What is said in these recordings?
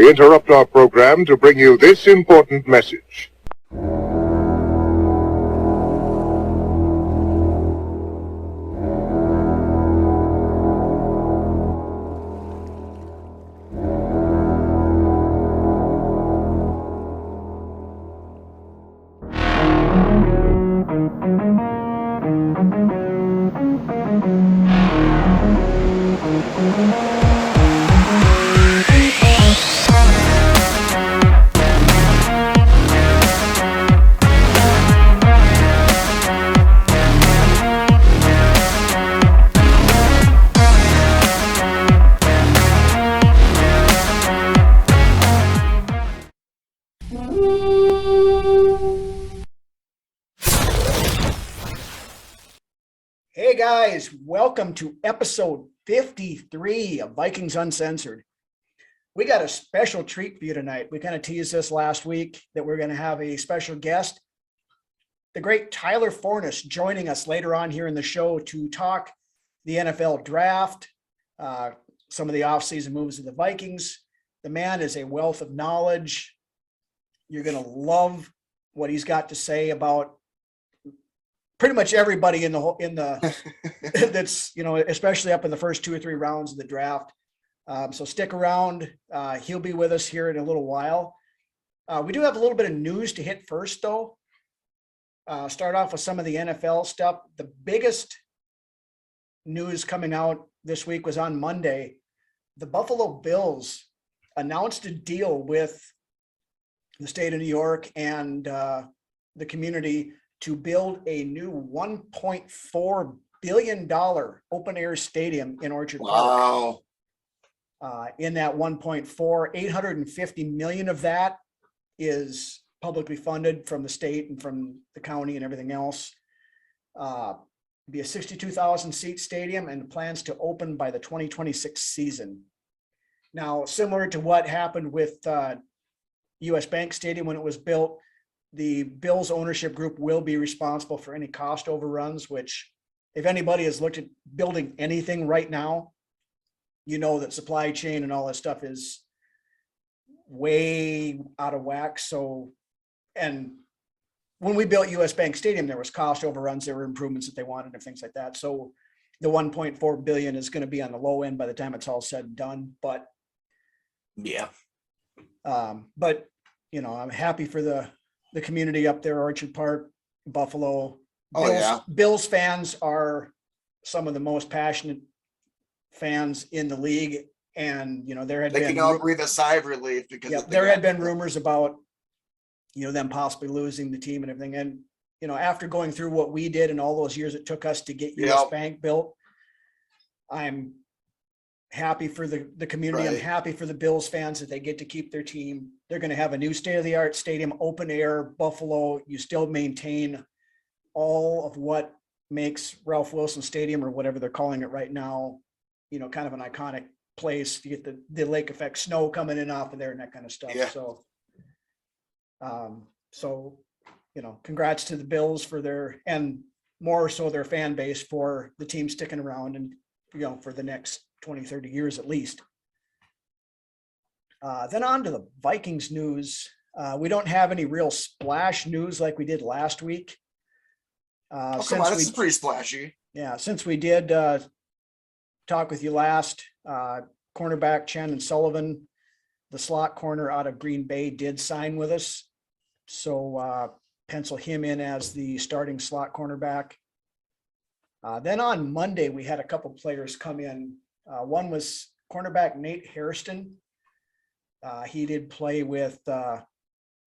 We interrupt our program to bring you this important message. Hey guys, welcome to episode 53 of Vikings Uncensored. We got a special treat for you tonight. We kind of teased this last week that we're going to have a special guest, the great Tyler Fornice, joining us later on here in the show to talk the NFL draft, some of the offseason moves of the Vikings. The man is a wealth of knowledge. You're going to love what he's got to say about pretty much everybody in the that's, especially up in the first 2 or 3 rounds of the draft. So stick around. He'll be with us here in a little while. We do have a little bit of news to hit first, though. Start off with some of the NFL stuff. The biggest news coming out this week was on Monday. The Buffalo Bills announced a deal with the state of New York and the community to build a new $1.4 billion open-air stadium in Orchard Park. In that 1.4, 850 million of that is publicly funded from the state and from the county and everything else. Be a 62,000 seat stadium and plans to open by the 2026 season. Now, similar to what happened with US Bank Stadium when it was built, the Bills ownership group will be responsible for any cost overruns, which if anybody has looked at building anything right now, you know that supply chain and all that stuff is way out of whack. So, and when we built US Bank Stadium, there was cost overruns, there were improvements that they wanted and things like that. So the 1.4 billion is going to be on the low end by the time it's all said and done. But yeah, I'm happy for the community up there, Orchard Park, Buffalo. Bills fans are some of the most passionate fans in the league, and they can all breathe a sigh of relief because there had been rumors about them possibly losing the team and everything. And after going through what we did and all those years it took us to get US Bank built, I'm happy for the community. Right. I'm happy for the Bills fans that they get to keep their team. They're going to have a new state-of-the-art stadium, open air, Buffalo. You still maintain all of what makes Ralph Wilson Stadium, or whatever they're calling it right now, kind of an iconic place. You get the lake effect snow coming in off of there and that kind of stuff. Yeah. So, congrats to the Bills for and more so their fan base for the team sticking around and, for the next 20, 30 years at least. Then on to the Vikings news. We don't have any real splash news like we did last week. This is pretty splashy. Yeah, since we did talk with you last, cornerback Chandon Sullivan, the slot corner out of Green Bay, did sign with us. So pencil him in as the starting slot cornerback. Then on Monday, we had a couple players come in. One was cornerback Nate Hairston. He did play with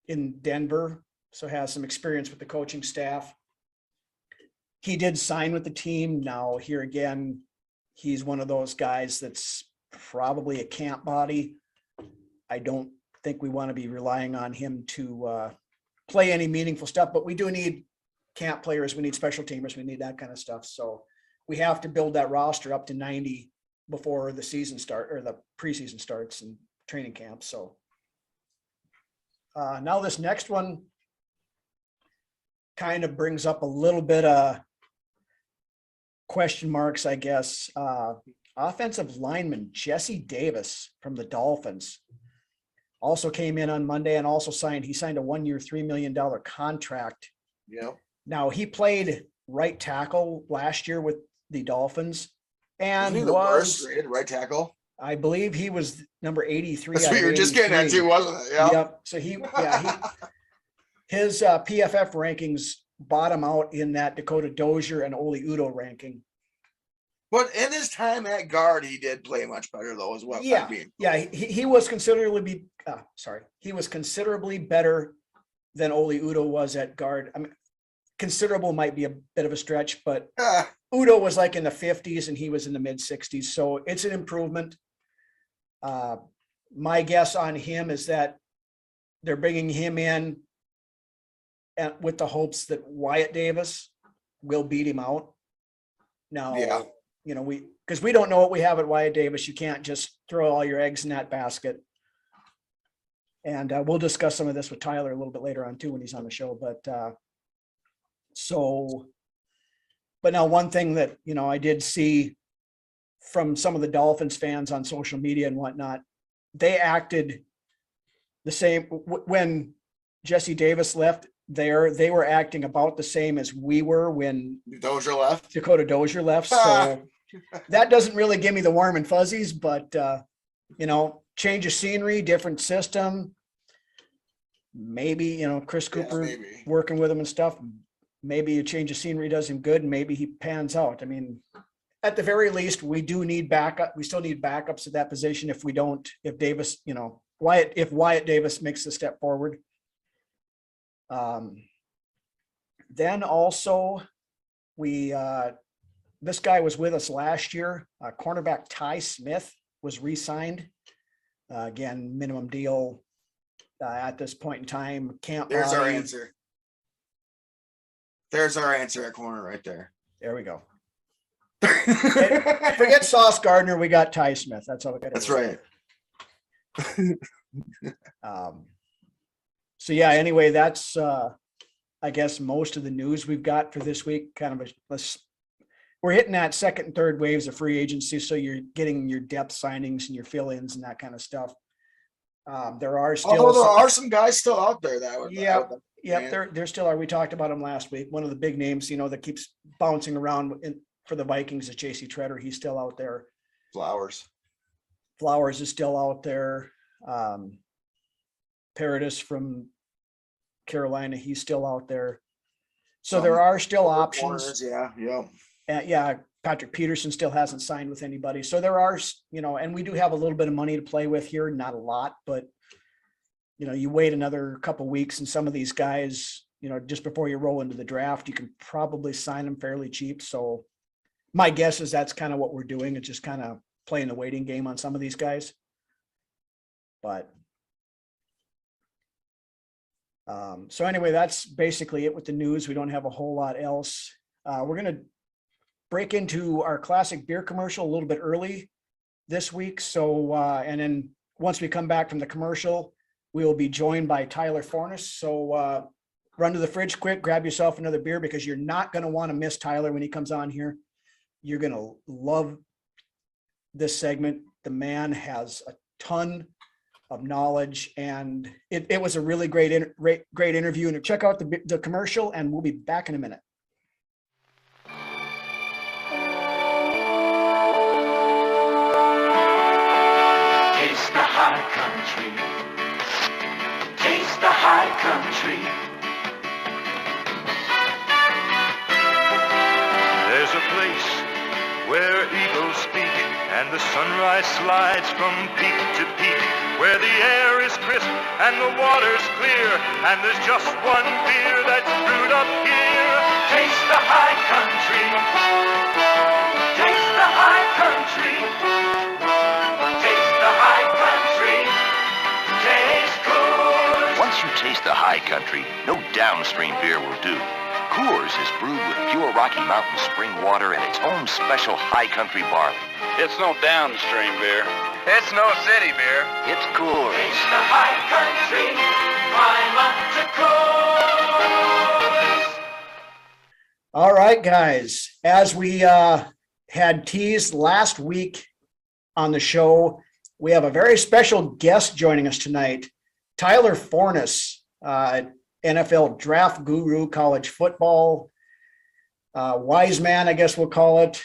in Denver, so has some experience with the coaching staff. He did sign with the team. Now here again, he's one of those guys that's probably a camp body. I don't think we want to be relying on him to play any meaningful stuff, but we do need camp players. We need special teamers. We need that kind of stuff. So we have to build that roster up to 90 before the season or the preseason starts and training camp. So now this next one kind of brings up a little bit of question marks, I guess. Offensive lineman Jesse Davis from the Dolphins also came in on Monday and also signed a 1-year, $3 million contract. Yep. Now he played right tackle last year with the Dolphins and Isn't he the worst rated right tackle? I believe he was number 83. That's what you were just getting at too, wasn't it? Yeah. Yep. So his PFF rankings bottom out in that Dakota Dozier and Oli Udoh ranking. But in his time at guard, he did play much better though as well. Yeah. He was considerably better than Oli Udoh was at guard. I mean, considerable might be a bit of a stretch, but Udoh was like in the 50s and he was in the mid 60s. So it's an improvement. My guess on him is that they're bringing him in with the hopes that Wyatt Davis will beat him out. Now, because we don't know what we have at Wyatt Davis. You can't just throw all your eggs in that basket. And we'll discuss some of this with Tyler a little bit later on too when he's on the show. But now one thing that, I did see from some of the Dolphins fans on social media and whatnot, they acted the same when Jesse Davis left there. They were acting about the same as we were when Dakota Dozier left. So that doesn't really give me the warm and fuzzies, but change of scenery, different system. Maybe, Chris Cooper working with him and stuff. Maybe a change of scenery does him good and maybe he pans out. I mean, at the very least, we do need backup. We still need backups at that position if Davis, if Wyatt Davis makes the step forward. Then also this guy was with us last year. Cornerback Ty Smith was re-signed. Again, minimum deal at this point in time. There's our answer. There's our answer at corner right there. There we go. Forget Sauce Gardner. We got Ty Smith. That's all we got. That's right. So yeah, anyway, that's I guess most of the news we've got for this week. We're hitting that second and third waves of free agency, so you're getting your depth signings and your fill-ins and that kind of stuff. There are some guys still out there that would. There still are. We talked about him last week. One of the big names, that keeps bouncing around for the Vikings is J.C. Treader. He's still out there. Flowers is still out there. Paradis from Carolina, he's still out there. So there are still options. Patrick Peterson still hasn't signed with anybody. So there are, and we do have a little bit of money to play with here. Not a lot, but you wait another couple of weeks and some of these guys, just before you roll into the draft, you can probably sign them fairly cheap. So my guess is that's kind of what we're doing. It's just kind of playing the waiting game on some of these guys. But so anyway, that's basically it with the news. We don't have a whole lot else. We're going to break into our classic beer commercial a little bit early this week. So, and then once we come back from the commercial, we will be joined by Tyler Fornice. So run to the fridge quick, grab yourself another beer because you're not going to want to miss Tyler when he comes on here. You're going to love this segment. The man has a ton of knowledge and it was a really great interview. And check out the commercial and we'll be back in a minute. Taste the high country. Taste the high country. There's a place where eagles speak and the sunrise slides from peak to peak, where the air is crisp and the water's clear, and there's just one beer that's brewed up here. Taste the high country. Taste the high country. Taste the high country. Taste Coors. Once you taste the high country, no downstream beer will do. Coors is brewed with pure Rocky Mountain spring water and its own special high country barley. It's no downstream beer. It's no city beer. It's Coors. Taste the high country. Climb up to Coors. All right, guys. As we had teased last week on the show, We have a very special guest joining us tonight, Tyler Fornice, NFL draft guru, college football, wise man, I guess we'll call it,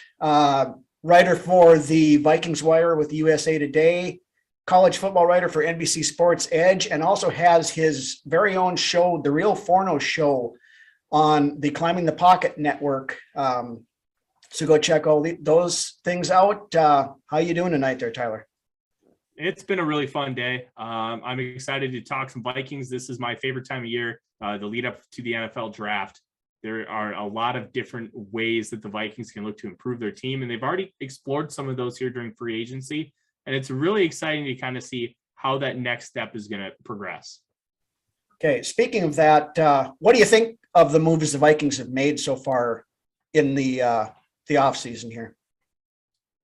writer for the Vikings Wire with USA Today, college football writer for NBC Sports Edge, and also has his very own show, The Real Forno Show, on the Climbing the Pocket Network. So go check all those things out. How you doing tonight there, Tyler? It's been a really fun day. I'm excited to talk some Vikings. This is my favorite time of year, the lead up to the NFL draft. There are a lot of different ways that the Vikings can look to improve their team, and they've already explored some of those here during free agency. And it's really exciting to kind of see how that next step is going to progress. Okay, speaking of that, what do you think of the moves the Vikings have made so far in the offseason here?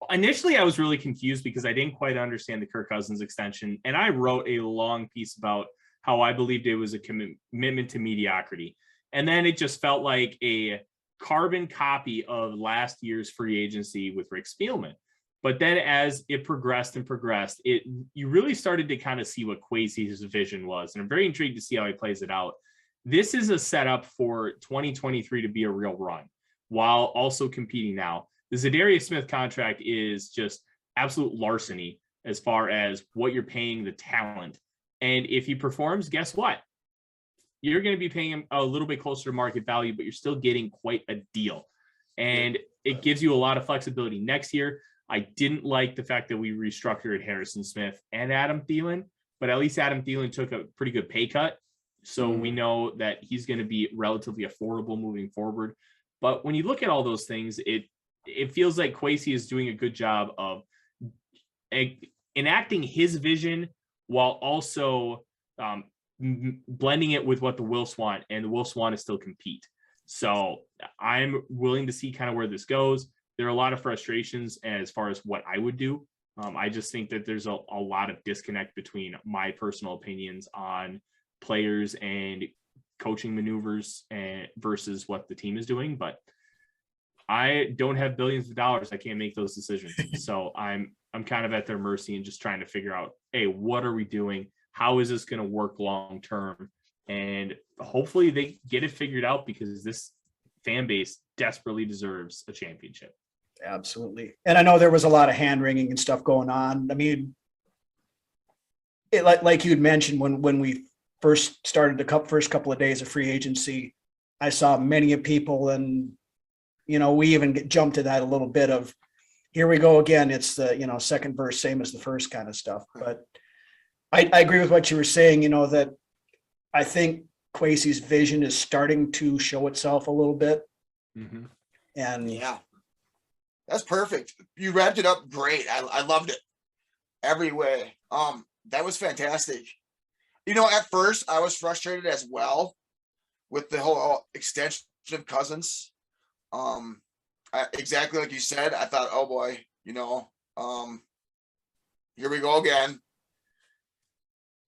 Initially, I was really confused because I didn't quite understand the Kirk Cousins extension. And I wrote a long piece about how I believed it was a commitment to mediocrity. And then it just felt like a carbon copy of last year's free agency with Rick Spielman. But then as it progressed, you really started to kind of see what Kwesi's vision was. And I'm very intrigued to see how he plays it out. This is a setup for 2023 to be a real run while also competing now. The Za'Darius Smith contract is just absolute larceny as far as what you're paying the talent. And if he performs, guess what? You're going to be paying him a little bit closer to market value, but you're still getting quite a deal. And it gives you a lot of flexibility next year. I didn't like the fact that we restructured Hairston Smith and Adam Thielen, but at least Adam Thielen took a pretty good pay cut. So we know that he's going to be relatively affordable moving forward. But when you look at all those things, it feels like Kwesi is doing a good job of enacting his vision while also blending it with what the Wilfs want, and the Wilfs want to still compete. So I'm willing to see kind of where this goes. There are a lot of frustrations as far as what I would do. I just think that there's a lot of disconnect between my personal opinions on players and coaching maneuvers versus what the team is doing. But I don't have billions of dollars. I can't make those decisions. So I'm kind of at their mercy and just trying to figure out, hey, what are we doing? How is this going to work long term? And hopefully they get it figured out, because this fan base desperately deserves a championship. Absolutely. And I know there was a lot of hand wringing and stuff going on. I mean, like you'd mentioned, when we first started the first couple of days of free agency, I saw many people, and we even jumped to that a little bit of, here we go again. It's the, second verse, same as the first kind of stuff. But I agree with what you were saying, that I think Kwesi's vision is starting to show itself a little bit. Mm-hmm. And yeah, that's perfect. You wrapped it up great. I loved it every way. That was fantastic. At first I was frustrated as well with the whole extension of Cousins. Exactly like you said, I thought, oh boy, here we go again.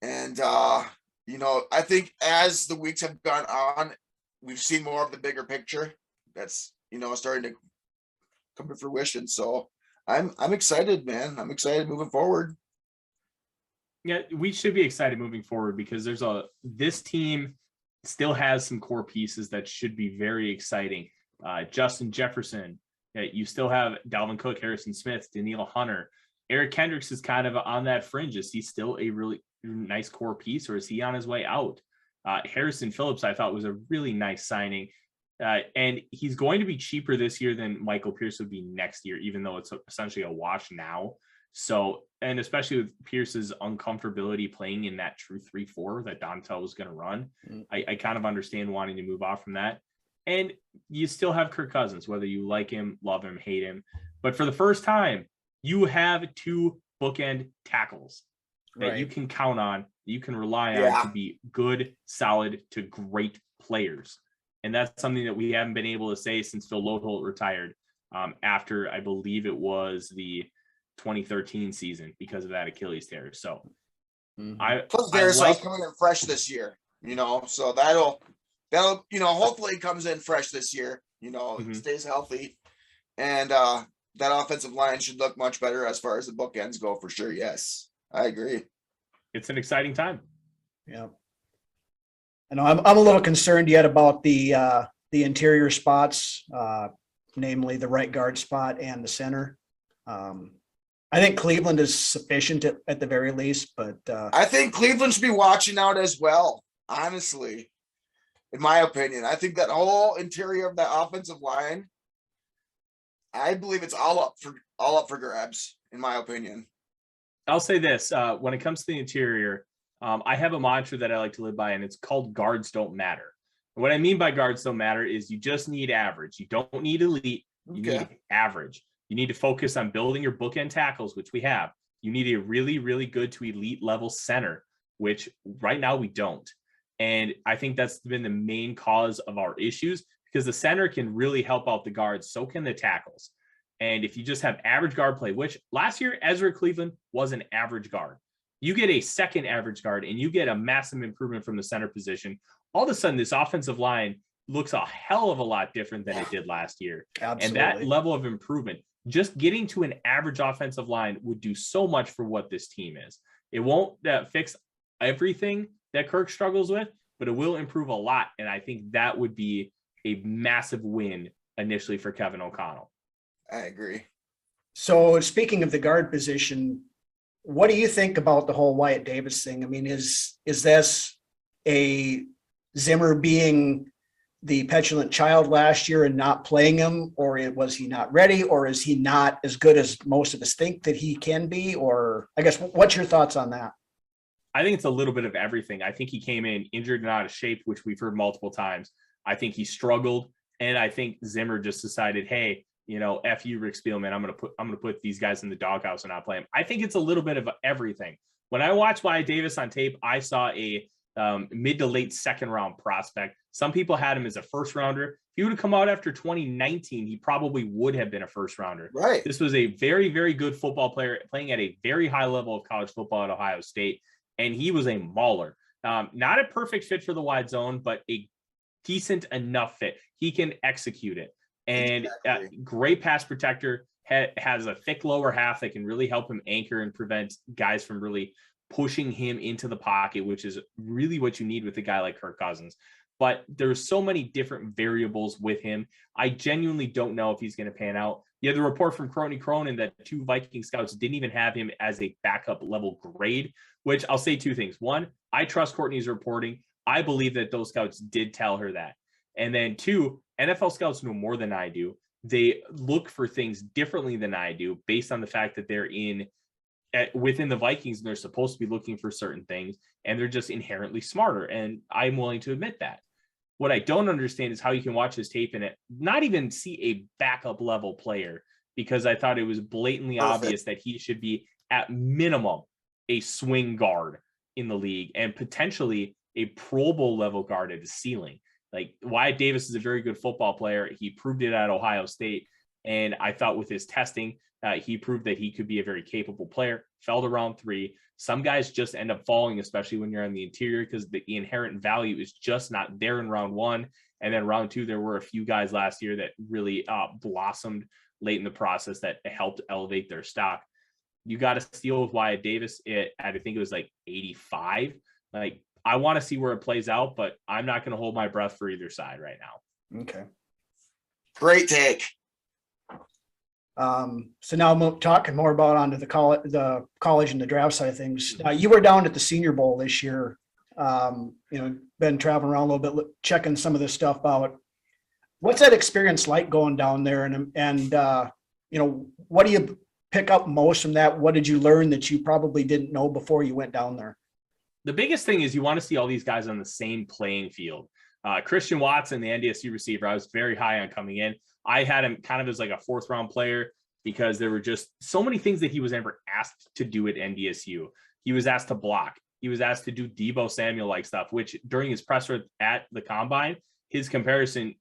And, I think as the weeks have gone on, we've seen more of the bigger picture that's, starting to come to fruition. So I'm excited, man. I'm excited moving forward. Yeah, we should be excited moving forward, because this team still has some core pieces that should be very exciting. Justin Jefferson, you still have Dalvin Cook, Harrison Smith, Danielle Hunter. Eric Kendricks is kind of on that fringe. Is he still a really nice core piece, or is he on his way out? Harrison Phillips, I thought, was a really nice signing. And he's going to be cheaper this year than Michael Pierce would be next year, even though it's essentially a wash now. So, and especially with Pierce's uncomfortability playing in that true 3-4 that Dontel was going to run, I kind of understand wanting to move off from that. And you still have Kirk Cousins, whether you like him, love him, hate him. But for the first time, you have two bookend tackles that you can count on, you can rely on to be good, solid to great players. And that's something that we haven't been able to say since Phil Lodeholt retired after, I believe it was the 2013 season, because of that Achilles tear. So plus there's coming in fresh this year, so that'll hopefully comes in fresh this year, stays healthy, and that offensive line should look much better as far as the bookends go, for sure. Yes. I agree. It's an exciting time. Yeah. I know I'm a little concerned yet about the interior spots, namely the right guard spot and the center. I think Cleveland is sufficient at the very least, but I think Cleveland should be watching out as well, honestly. In my opinion, I think that whole interior of that offensive line, I believe it's all up for grabs, in my opinion. I'll say this, when it comes to the interior, I have a mantra that I like to live by, and it's called guards don't matter. And what I mean by guards don't matter is you just need average. You don't need elite. You need average. You need to focus on building your bookend tackles, which we have. You need a really, really good to elite level center, which right now we don't. And I think that's been the main cause of our issues, because the center can really help out the guards. So can the tackles. And if you just have average guard play, which last year, Ezra Cleveland was an average guard. You get a second average guard and you get a massive improvement from the center position. All of a sudden, this offensive line looks a hell of a lot different than it did last year. Absolutely. And that level of improvement, just getting to an average offensive line would do so much for what this team is. It won't fix everything that Kirk struggles with, but it will improve a lot. And I think that would be a massive win initially for Kevin O'Connell. I agree. So speaking of the guard position, what do you think about the whole Wyatt Davis thing? I mean, is this a Zimmer being the petulant child last year and not playing him, or was he not ready, or is he not as good as most of us think that he can be? Or I guess, what's your thoughts on that? I think it's a little bit of everything. I think he came in injured and out of shape, which we've heard multiple times. I think he struggled, and I think Zimmer just decided, hey, you know, F you, Rick Spielman, I'm gonna put these guys in the doghouse and not play them. I think it's a little bit of everything. When I watched Wyatt Davis on tape, I saw a mid to late second round prospect. Some people had him as a first rounder. If he would have come out after 2019, he probably would have been a first rounder. Right. This was a very, very good football player playing at a very high level of college football at Ohio State, and he was a mauler. Not a perfect fit for the wide zone, but a decent enough fit. He can execute it. And great pass protector, has a thick lower half that can really help him anchor and prevent guys from really pushing him into the pocket, which is really what you need with a guy like Kirk Cousins. But there's so many different variables with him. I genuinely don't know if he's going to pan out. You had the report from Crony Cronin that 2 Viking scouts didn't even have him as a backup level grade, which I'll say 2 things. 1, I trust Courtney's reporting. I believe that those scouts did tell her that. And then 2, NFL scouts know more than I do. They look for things differently than I do based on the fact that they're within the Vikings and they're supposed to be looking for certain things, and they're just inherently smarter. And I'm willing to admit that. What I don't understand is how you can watch his tape and not even see a backup level player, because I thought it was blatantly obvious that he should be at minimum a swing guard in the league and potentially a Pro Bowl level guard at the ceiling. Like, Wyatt Davis is a very good football player. He proved it at Ohio State. And I thought with his testing, he proved that he could be a very capable player. Fell to round 3. Some guys just end up falling, especially when you're on the interior, because the inherent value is just not there in round 1. And then round 2, there were a few guys last year that really blossomed late in the process that helped elevate their stock. You got to steal with Wyatt Davis I think it was like 85. Like, I want to see where it plays out, but I'm not going to hold my breath for either side right now. Okay. Great take. So now I'm talking more about onto the college and the draft side of things. You were down at the Senior Bowl this year. Been traveling around a little bit, checking some of this stuff out. What's that experience like going down there? And what do you pick up most from that? What did you learn that you probably didn't know before you went down there? The biggest thing is you want to see all these guys on the same playing field. Christian Watson, the NDSU receiver, I was very high on coming in. I had him kind of as like a 4th round player because there were just so many things that he was never asked to do at NDSU. He was asked to block. He was asked to do Deebo Samuel-like stuff, which during his presser at the Combine, his comparison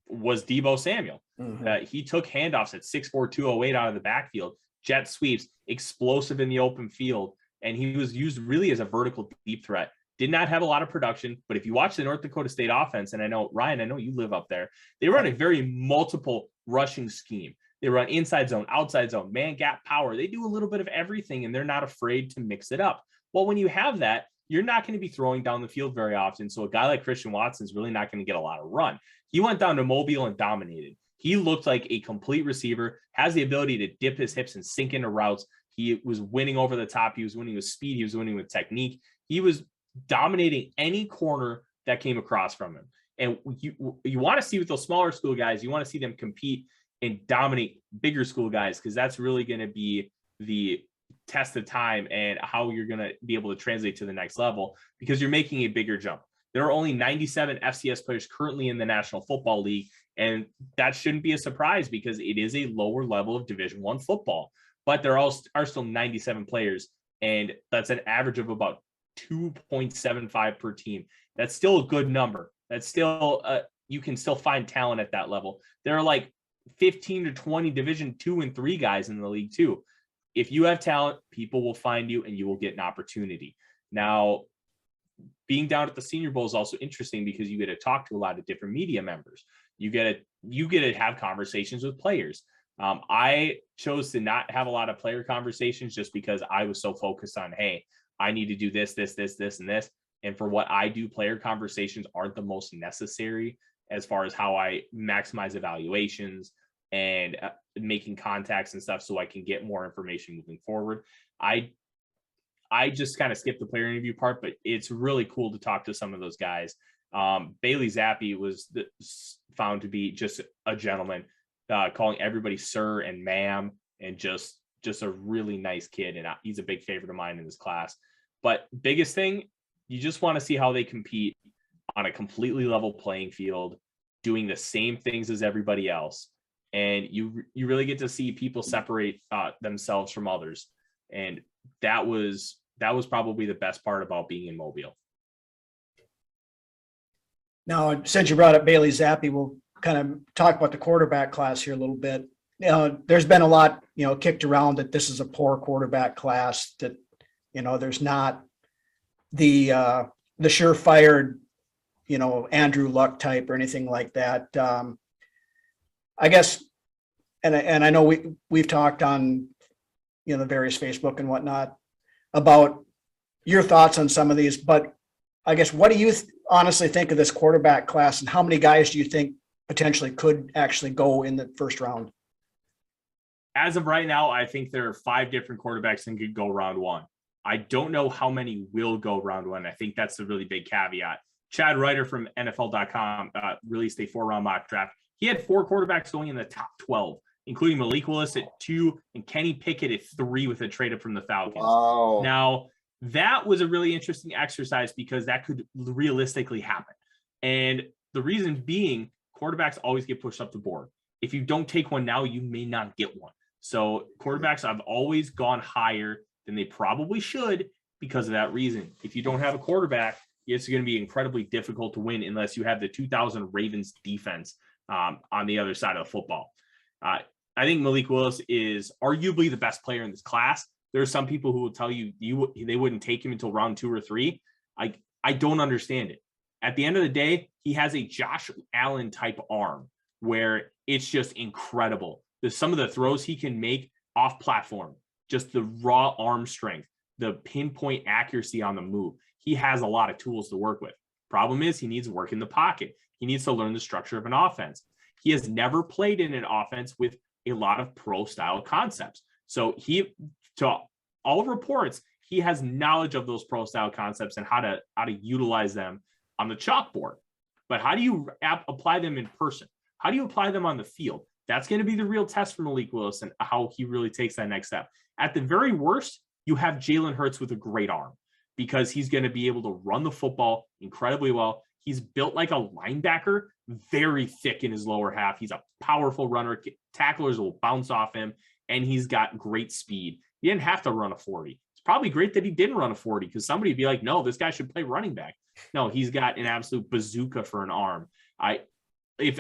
was Deebo Samuel. Mm-hmm. He took handoffs at 6'4", 208 out of the backfield, jet sweeps, explosive in the open field, and he was used really as a vertical deep threat. Did not have a lot of production, but if you watch the North Dakota State offense, and I know, Ryan, I know you live up there, they run a very multiple rushing scheme. They run inside zone, outside zone, man gap power. They do a little bit of everything, and they're not afraid to mix it up. Well, when you have that, you're not going to be throwing down the field very often. So a guy like Christian Watson is really not going to get a lot of run. He went down to Mobile and dominated. He looked like a complete receiver, has the ability to dip his hips and sink into routes. He was winning over the top. He was winning with speed. He was winning with technique. He was dominating any corner that came across from him. And you want to see with those smaller school guys, you want to see them compete and dominate bigger school guys, because that's really going to be the test of time and how you're going to be able to translate to the next level, because you're making a bigger jump. There are only 97 FCS players currently in the National Football League, and that shouldn't be a surprise because it is a lower level of Division I football. But there are still 97 players, and that's an average of about 2.75 per team. That's still a good number. That's still you can still find talent at that level. There are like 15 to 20 Division II and III guys in the league too. If you have talent, people will find you and you will get an opportunity. Now, being down at the Senior Bowl is also interesting because you get to talk to a lot of different media members. You get to have conversations with players. I chose to not have a lot of player conversations just because I was so focused on, hey, I need to do this, and this. And for what I do, player conversations aren't the most necessary as far as how I maximize evaluations and making contacts and stuff so I can get more information moving forward. I just kind of skipped the player interview part, but it's really cool to talk to some of those guys. Bailey Zappi was found to be just a gentleman, calling everybody sir and ma'am, and just a really nice kid. And he's a big favorite of mine in this class. But biggest thing, you just want to see how they compete on a completely level playing field, doing the same things as everybody else. And you really get to see people separate themselves from others. And that was probably the best part about being in Mobile. Now, since you brought up Bailey Zappi, we'll kind of talk about the quarterback class here a little bit. There's been a lot, kicked around that this is a poor quarterback class, that, there's not the surefire, Andrew Luck type or anything like that. I guess, and I know we've talked on, the various Facebook and whatnot about your thoughts on some of these, but I guess, what do you honestly think of this quarterback class, and how many guys do you think potentially could actually go in the first round? As of right now, I think there are 5 different quarterbacks that could go round 1. I don't know how many will go round 1. I think that's a really big caveat. Chad Ryder from NFL.com released a 4-round mock draft. He had 4 quarterbacks going in the top 12, including Malik Willis at 2 and Kenny Pickett at 3 with a trade up from the Falcons. Wow. Now, that was a really interesting exercise because that could realistically happen. And the reason being, quarterbacks always get pushed up the board. If you don't take one now, you may not get one. So quarterbacks have always gone higher than they probably should because of that reason. If you don't have a quarterback, it's going to be incredibly difficult to win unless you have the 2000 Ravens defense on the other side of football. I think Malik Willis is arguably the best player in this class. There are some people who will tell you they wouldn't take him until round 2 or 3. I don't understand it. At the end of the day, he has a Josh Allen type arm where it's just incredible. There's some of the throws he can make off platform, just the raw arm strength, the pinpoint accuracy on the move. He has a lot of tools to work with. Problem is, he needs work in the pocket. He needs to learn the structure of an offense. He has never played in an offense with a lot of pro style concepts. So to all reports, he has knowledge of those pro style concepts and how to utilize them on the chalkboard. But how do you apply them in person? How do you apply them on the field? That's going to be the real test for Malik Willis and how he really takes that next step. At the very worst, you have Jalen Hurts with a great arm because he's going to be able to run the football incredibly well. He's built like a linebacker, very thick in his lower half. He's a powerful runner. Tacklers will bounce off him, and he's got great speed. He didn't have to run a 40. It's probably great that he didn't run a 40 because somebody would be like, no, this guy should play running back. No, he's got an absolute bazooka for an arm. If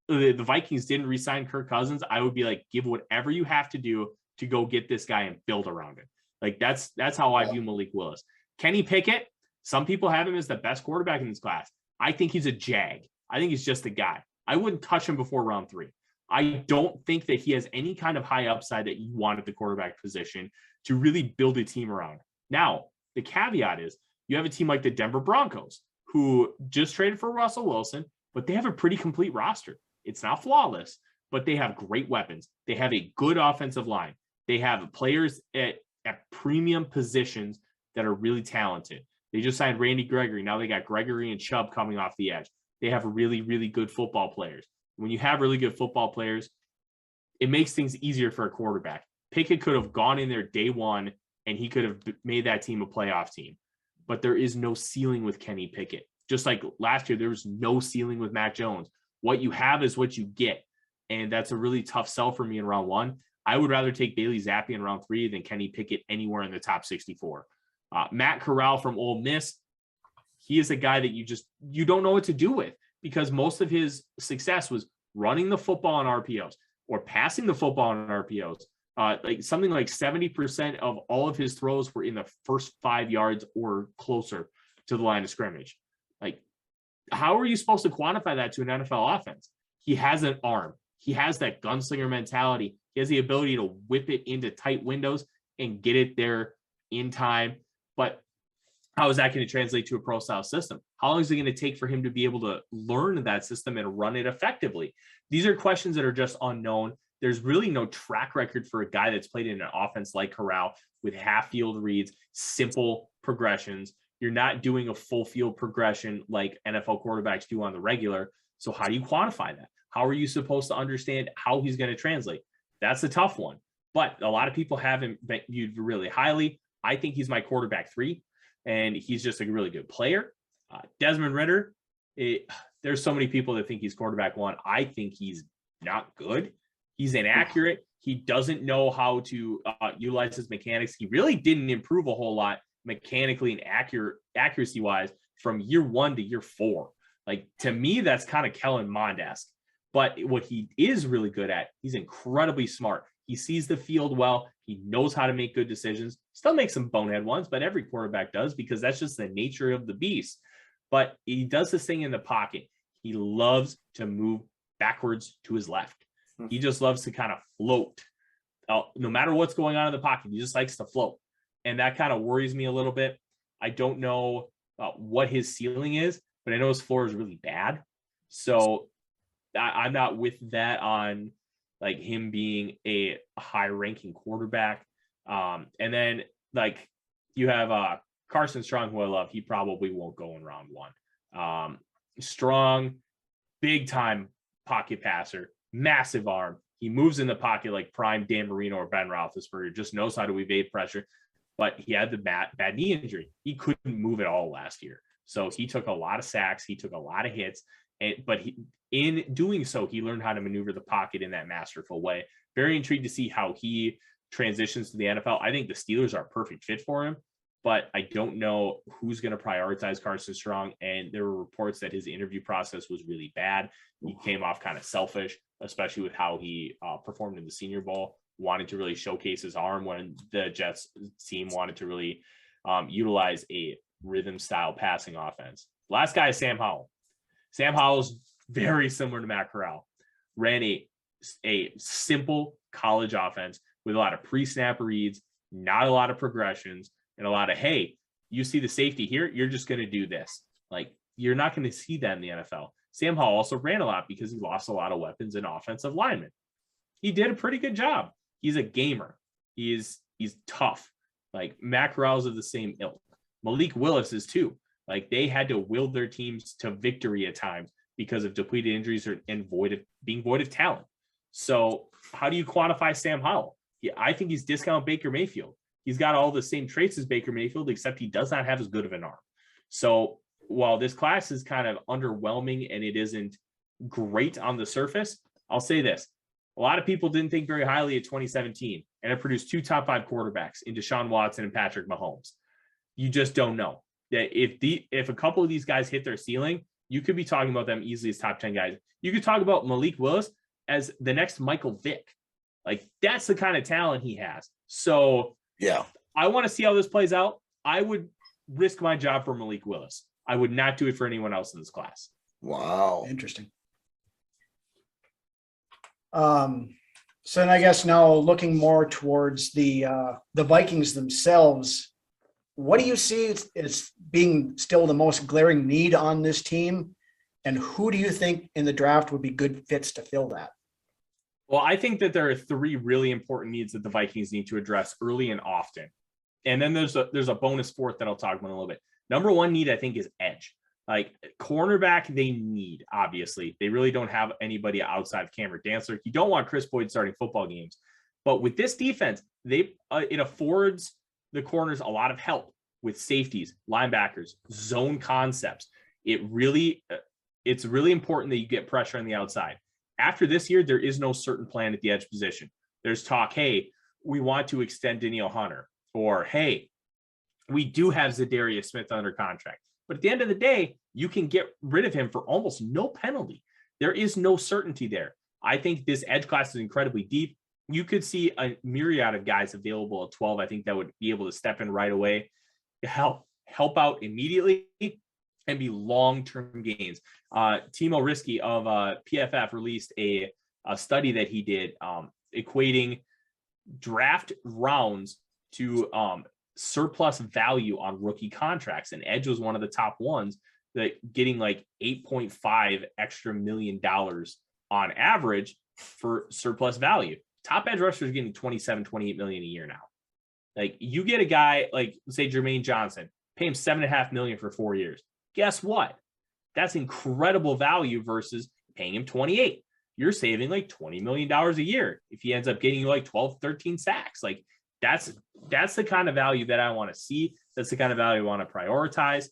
the Vikings didn't re-sign Kirk Cousins, I would be like, give whatever you have to do to go get this guy and build around him. Like that's how I view Malik Willis. Kenny Pickett, some people have him as the best quarterback in this class. I think he's a jag. I think he's just a guy. I wouldn't touch him before round 3. I don't think that he has any kind of high upside that you want at the quarterback position to really build a team around. Now, the caveat is you have a team like the Denver Broncos, who just traded for Russell Wilson, but they have a pretty complete roster. It's not flawless, but they have great weapons. They have a good offensive line. They have players at premium positions that are really talented. They just signed Randy Gregory. Now they got Gregory and Chubb coming off the edge. They have really, really good football players. When you have really good football players, it makes things easier for a quarterback. Pickett could have gone in there day one, and he could have made that team a playoff team. But there is no ceiling with Kenny Pickett. Just like last year, there was no ceiling with Mac Jones. What you have is what you get. And that's a really tough sell for me in round one. I would rather take Bailey Zappi in round 3 than Kenny Pickett anywhere in the top 64. Matt Corral from Ole Miss, he is a guy that you don't know what to do with, because most of his success was running the football on RPOs or passing the football on RPOs. Like something like 70% of all of his throws were in the first 5 yards or closer to the line of scrimmage. Like, how are you supposed to quantify that to an NFL offense? He has an arm. He has that gunslinger mentality. He has the ability to whip it into tight windows and get it there in time. But how is that going to translate to a pro style system? How long is it going to take for him to be able to learn that system and run it effectively? These are questions that are just unknown. There's really no track record for a guy that's played in an offense like Corral with half field reads, simple progressions. You're not doing a full field progression like NFL quarterbacks do on the regular. So how do you quantify that? How are you supposed to understand how he's going to translate? That's a tough one. But a lot of people have him viewed really highly. I think he's my quarterback 3, and he's just a really good player. Desmond Ridder, there's so many people that think he's quarterback 1. I think he's not good. He's inaccurate. He doesn't know how to utilize his mechanics. He really didn't improve a whole lot mechanically and accuracy-wise from year 1 to year 4. Like, to me, that's kind of Kellen Mond-esque. But what he is really good at, he's incredibly smart. He sees the field well. He knows how to make good decisions. Still makes some bonehead ones, but every quarterback does, because that's just the nature of the beast. But he does this thing in the pocket. He loves to move backwards to his left. He just loves to kind of float. No matter what's going on in the pocket, he just likes to float. And that kind of worries me a little bit. I don't know what his ceiling is, but I know his floor is really bad. So I'm not with that on like him being a high ranking quarterback. And then like you have Carson Strong, who I love. He probably won't go in round 1. Strong, big time pocket passer, massive arm. He moves in the pocket like prime Dan Marino or Ben Roethlisberger, just knows how to evade pressure. But he had the bad knee injury. He couldn't move at all last year. So he took a lot of sacks. He took a lot of hits. But in doing so, he learned how to maneuver the pocket in that masterful way. Very intrigued to see how he transitions to the NFL. I think the Steelers are a perfect fit for him, but I don't know who's going to prioritize Carson Strong. And there were reports that his interview process was really bad. He came off kind of selfish, especially with how he performed in the Senior Bowl, wanted to really showcase his arm when the Jets team wanted to really utilize a rhythm style passing offense. Last guy is Sam Howell. Sam Howell's very similar to Matt Corral. Ran a simple college offense with a lot of pre-snap reads, not a lot of progressions, and a lot of, hey, you see the safety here, you're just going to do this. Like, you're not going to see that in the NFL. Sam Howell also ran a lot because he lost a lot of weapons and offensive linemen. He did a pretty good job. He's a gamer. He's tough. Like, Matt Corral's of the same ilk. Malik Willis is too. Like, they had to will their teams to victory at times because of depleted injuries and being void of talent. So how do you quantify Sam Howell? I think he's discount Baker Mayfield. He's got all the same traits as Baker Mayfield, except he does not have as good of an arm. So while this class is kind of underwhelming and it isn't great on the surface, I'll say this. A lot of people didn't think very highly of 2017, and it produced 2 top 5 quarterbacks in Deshaun Watson and Patrick Mahomes. You just don't know. That if a couple of these guys hit their ceiling, you could be talking about them easily as top 10 guys. You could talk about Malik Willis as the next Michael Vick. Like, that's the kind of talent he has. So yeah, I want to see how this plays out. I would risk my job for Malik Willis. I would not do it for anyone else in this class. Wow. Interesting. So then I guess now looking more towards the Vikings themselves, what do you see as being still the most glaring need on this team? And who do you think in the draft would be good fits to fill that? Well, I think that there are three really important needs that the Vikings need to address early and often. And then there's a bonus fourth that I'll talk about in a little bit. Number one need, I think, is edge. Like cornerback, they need, obviously. They really don't have anybody outside of Cameron Dantzler. You don't want Chris Boyd starting football games. But with this defense, it affords the corners a lot of help with safeties, linebackers, zone concepts. It's really important that you get pressure on the outside. After this year, there is no certain plan at the edge position. There's talk, hey, we want to extend Danielle Hunter, or hey, we do have Za'Darius Smith under contract. But at the end of the day, you can get rid of him for almost no penalty. There is no certainty there. I think this edge class is incredibly deep. You could see a myriad of guys available at 12. I think that would be able to step in right away, help out immediately, and be long-term gains. Timo Risky of PFF released a study that he did equating draft rounds to surplus value on rookie contracts. And Edge was one of the top ones, that getting like $8.5 extra million on average for surplus value. Top edge rushers are getting 27-28 million a year now. Like you get a guy like, say, Jermaine Johnson, pay him $7.5 million for 4 years. Guess what? That's incredible value versus paying him 28. You're saving like $20 million a year if he ends up getting you like 12, 13 sacks. Like that's the kind of value that I want to see. That's the kind of value I want to prioritize.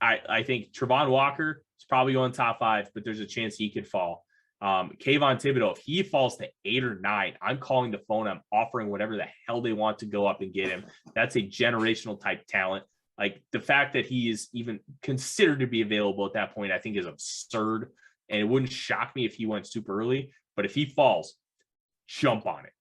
I think Travon Walker is probably going top 5, but there's a chance he could fall. Kayvon Thibodeau, if he falls to 8 or 9, I'm calling the phone. I'm offering whatever the hell they want to go up and get him. That's a generational type talent. Like the fact that he is even considered to be available at that point, I think is absurd. And it wouldn't shock me if he went super early, but if he falls, jump on it.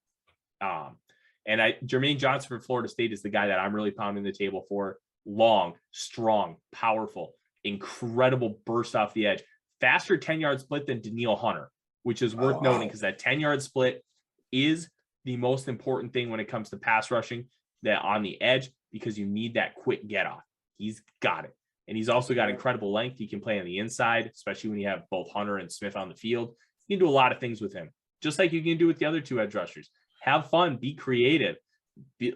And Jermaine Johnson from Florida State is the guy that I'm really pounding the table for. Long, strong, powerful, incredible burst off the edge. Faster 10-yard split than Danielle Hunter, which is worth noting because that 10-yard split is the most important thing when it comes to pass rushing, that on the edge, because you need that quick get off. He's got it. And he's also got incredible length. He can play on the inside, especially when you have both Hunter and Smith on the field. You can do a lot of things with him, just like you can do with the other two edge rushers. Have fun, be creative, be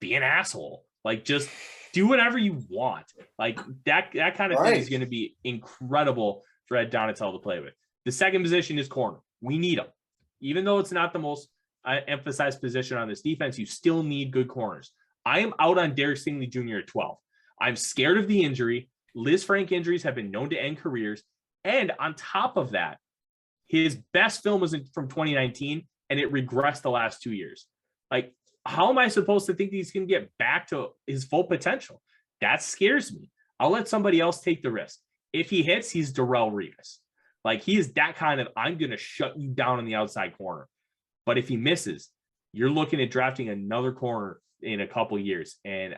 an asshole. Like just do whatever you want. Like that kind of thing is going to be incredible for Ed Donatel to play with. The second position is corner. We need them. Even though it's not the most emphasized position on this defense, you still need good corners. I am out on Derek Stingley Jr. at 12. I'm scared of the injury. Liz Frank injuries have been known to end careers. And on top of that, his best film was from 2019, and it regressed the last 2 years. Like, how am I supposed to think he's going to get back to his full potential? That scares me. I'll let somebody else take the risk. If he hits, he's Darrelle Revis. Like, he is that kind of, I'm going to shut you down on the outside corner. But if he misses, you're looking at drafting another corner in a couple years. And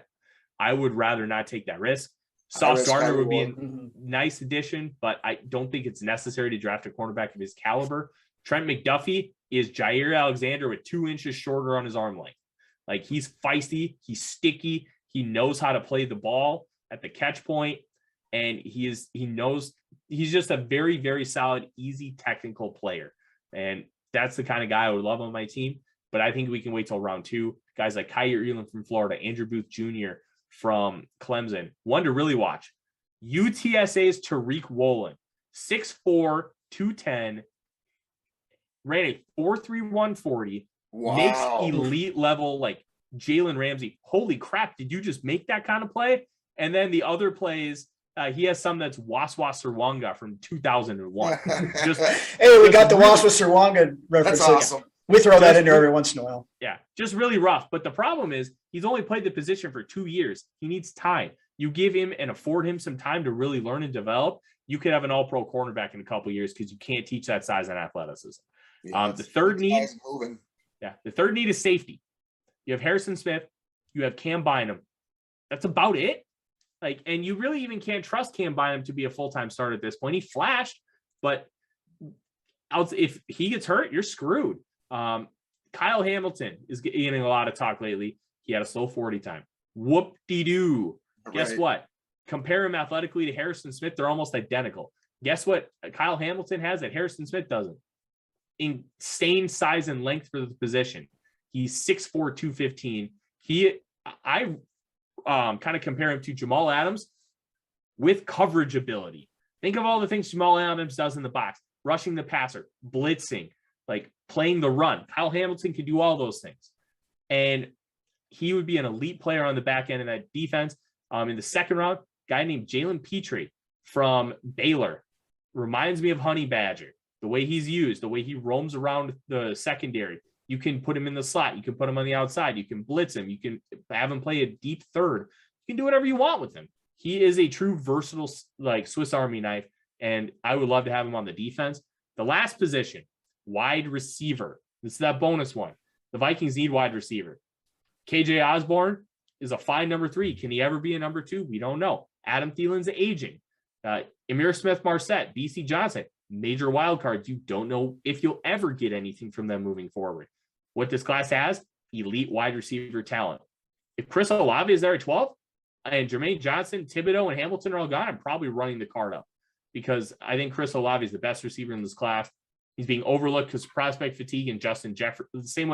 I would rather not take that risk. Sauce Gardner would be a nice addition, but I don't think it's necessary to draft a cornerback of his caliber. Trent McDuffie is Jair Alexander with 2 inches shorter on his arm length. Like, he's feisty, he's sticky, he knows how to play the ball at the catch point, and he's just a very, very solid, easy technical player. And that's the kind of guy I would love on my team. But I think we can wait till round 2. Guys like Kyer Elam from Florida, Andrew Booth Jr. from Clemson. One to really watch. UTSA's Tariq Woolen, 6'4", 210, ran a 4.31 40. Wow. Makes elite level, like Jalen Ramsey. Holy crap, did you just make that kind of play? And then the other plays, he has some that's Waswa Sirwanga from 2001. Hey, we got the Waswa Sirwanga reference. That's awesome. We throw that in there every once in a while. Yeah, just really rough. But the problem is he's only played the position for 2 years. He needs time. You give him and afford him some time to really learn and develop. You could have an all-pro cornerback in a couple of years because you can't teach that size and athleticism. Yeah, the third need is safety. You have Hairston Smith. You have Cam Bynum. That's about it. Like, and you really even can't trust Cam Bynum to be a full-time starter at this point. He flashed, but if he gets hurt, you're screwed. Kyle Hamilton is getting a lot of talk lately. He had a slow 40 time. Whoop-de-doo. Guess what? Compare him athletically to Hairston Smith. They're almost identical. Guess what Kyle Hamilton has that Hairston Smith doesn't? Insane size and length for the position. He's 6'4", 215. I kind of compare him to Jamal Adams with coverage ability. Think of all the things Jamal Adams does in the box: rushing the passer, blitzing, like playing the run. Kyle Hamilton can do all those things. And he would be an elite player on the back end of that defense. In the second round, a guy named Jalen Petrie from Baylor reminds me of Honey Badger. The way he's used, the way he roams around the secondary. You can put him in the slot. You can put him on the outside. You can blitz him. You can have him play a deep third. You can do whatever you want with him. He is a true versatile, like Swiss Army knife, and I would love to have him on the defense. The last position, wide receiver. This is that bonus one. The Vikings need wide receiver. KJ Osborne is a fine number 3. Can he ever be a number 2? We don't know. Adam Thielen's aging. Amir Smith-Marset, BC Johnson, major wild cards. You don't know if you'll ever get anything from them moving forward. What this class has, elite wide receiver talent. If Chris Olave is there at 12 and Jermaine Johnson, Thibodeau, and Hamilton are all gone, I'm probably running the card up because I think Chris Olave is the best receiver in this class. He's being overlooked because prospect fatigue and Justin Jefferson, the same